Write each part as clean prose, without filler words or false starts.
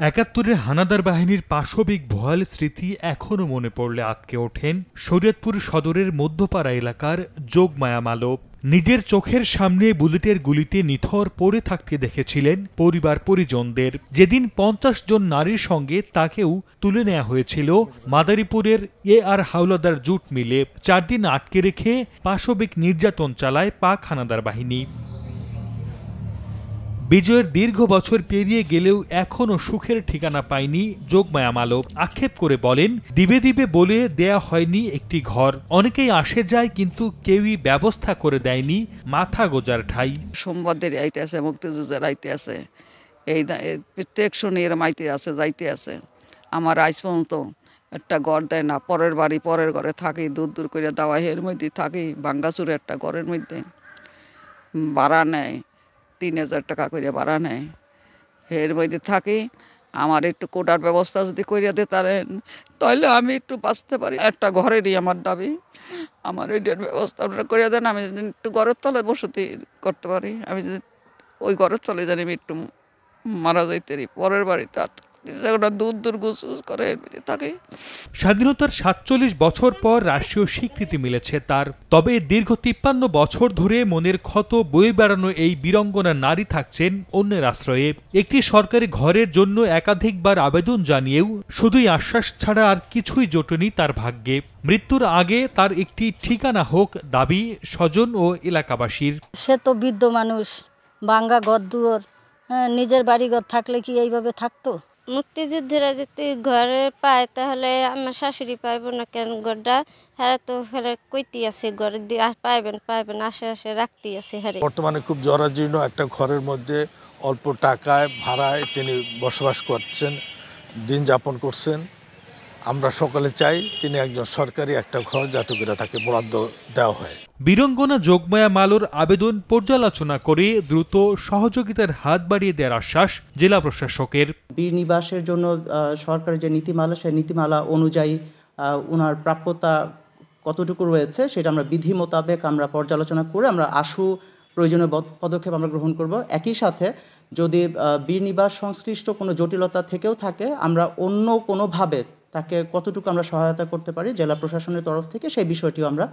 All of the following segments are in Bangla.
একাত্তরের হানাদার বাহিনীর পাশবিক ভয়াল স্মৃতি এখনও মনে পড়লে আঁতকে ওঠেন শরীয়তপুর সদরের মধ্যপাড়া এলাকার যোগমায়া মালব। নিজের চোখের সামনে বুলেটের গুলিতে নিথর পড়ে থাকতে দেখেছিলেন পরিবার পরিজনদের। যেদিন ৫০ জন নারীর সঙ্গে তাকেও তুলে নেওয়া হয়েছিল মাদারীপুরের আর হাওলাদার জুট মিলে। ৪ দিন আটকে রেখে পাশবিক নির্যাতন চালায় পাক হানাদার বাহিনী। বিজয়ের দীর্ঘ বছর পেরিয়ে গেলেও এখনও সুখের ঠিকানা পায়নি যোগমায়া মালব। আক্ষেপ করে বলেন, দিবে দিবে বলে দেয়া হয়নি একটি ঘর। অনেকেই আসে যায়, কিন্তু কেউই ব্যবস্থা করে দেয়নি মাথা গোজার ঠাই। সোমবারদের আইতে আছে, মুক্তিযুদ্ধের আইতে আছে, এই প্রত্যেক শনি এরম আইতে আছে, যাইতে আছে। আমার আজ পর্যন্ত একটা ঘর দেয় না। পরের বাড়ি পরের ঘরে থাকি, দূর দূর করে দেওয়া, এর মধ্যে থাকি ভাঙ্গাচুরে একটা ঘরের মধ্যে। ভাড়া নেয় ৩,০০০ টাকা করে ভাড়া নেয়, এর মধ্যে থাকি। আমার একটু কোটার ব্যবস্থা যদি করিয়া দিতে পারেন তাহলে আমি একটু বাঁচতে পারি। একটা ঘরেরই আমার দাবি, আমার এটার ব্যবস্থা আপনারা করিয়া দেন। আমি যদি একটু ঘরের তলে বসতি করতে পারি, আমি যদি ওই ঘরের তলে জানি আমি একটু মারা যাইতে পারি। পরের বাড়িতে দূর দূর গুছগুছ করে এর মধ্যে থাকে। স্বাধীনতার ৪৭ বছর পর রাষ্ট্রীয় স্বীকৃতি মিলেছে তার। তবে দীর্ঘ ৫৩ বছর ধরে মনের ক্ষত বয়ে বেড়ানো এই বীরাঙ্গনা নারী থাকছেন অন্যের আশ্রয়ে। একটি সরকারি ঘরের জন্য একাধিকবার আবেদন জানিয়েও শুধুই আশ্বাস ছাড়া আর কিছুই জোটেনি তার ভাগ্যে। মৃত্যুর আগে তার একটি ঠিকানা হোক দাবি স্বজন ও এলাকাবাসীর। সে তো বৃদ্ধ মানুষ, ভাঙ্গা ঘরদুয়ার, নিজের বাড়িঘর থাকলে কি এইভাবে থাকতো? মুক্তিযুদ্ধরা যদি ঘরে পায় তাহলে আমার শাশুড়ি পাইব না কেন? ঘরটা হ্যাঁ তো কইতে আছে ঘরে দিয়ে পাইবেন আশে রাখতে আছে। হ্যাঁ, বর্তমানে খুব জরাজীর্ণ একটা ঘরের মধ্যে অল্প টাকায় ভাড়ায় তিনি বসবাস করছেন, দিন যাপন করছেন। আমরা সকলে চাই তিনি একজন সরকারি একটা ঘর যাতে করে তাকে বরাদ্দ দেওয়া হয়। বীরাঙ্গনা যোগমায়া মালোর আবেদন পর্যালোচনা করে দ্রুত সহযোগিতার হাত বাড়িয়ে দেওয়ার আশ্বাস জেলা প্রশাসকের। বীর নিবাসের জন্য সরকারের যে নীতিমালা, সেই নীতিমালা অনুযায়ী ওনার প্রাপ্যতা কতটুকু রয়েছে সেটা আমরা বিধি মোতাবেক আমরা পর্যালোচনা করে আমরা আশু প্রয়োজনীয় পদক্ষেপ আমরা গ্রহণ করব। একই সাথে যদি বীর নিবাস সংশ্লিষ্ট কোনো জটিলতা থেকেও থাকে, আমরা অন্য কোনোভাবে তাকে কতটুকু আমরা সহায়তা করতে পারি জেলা প্রশাসনের তরফ থেকে, সেই বিষয়টিও আমরা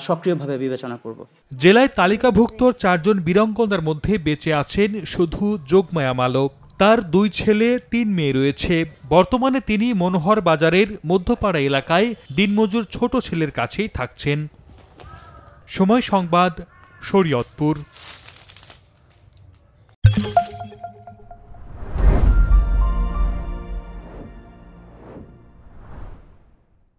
সক্রিয়ভাবে বিবেচনা করব। জেলায় তালিকাভুক্ত ৪ জন বীরাঙ্গনার মধ্যে বেঁচে আছেন শুধু যোগমায়া মালব। তার ২ ছেলে ৩ মেয়ে রয়েছে। বর্তমানে তিনি মনোহর বাজারের মধ্যপাড়া এলাকায় দিনমজুর ছোট ছেলের কাছেই থাকছেন। সময় সংবাদ, শরীয়তপুর।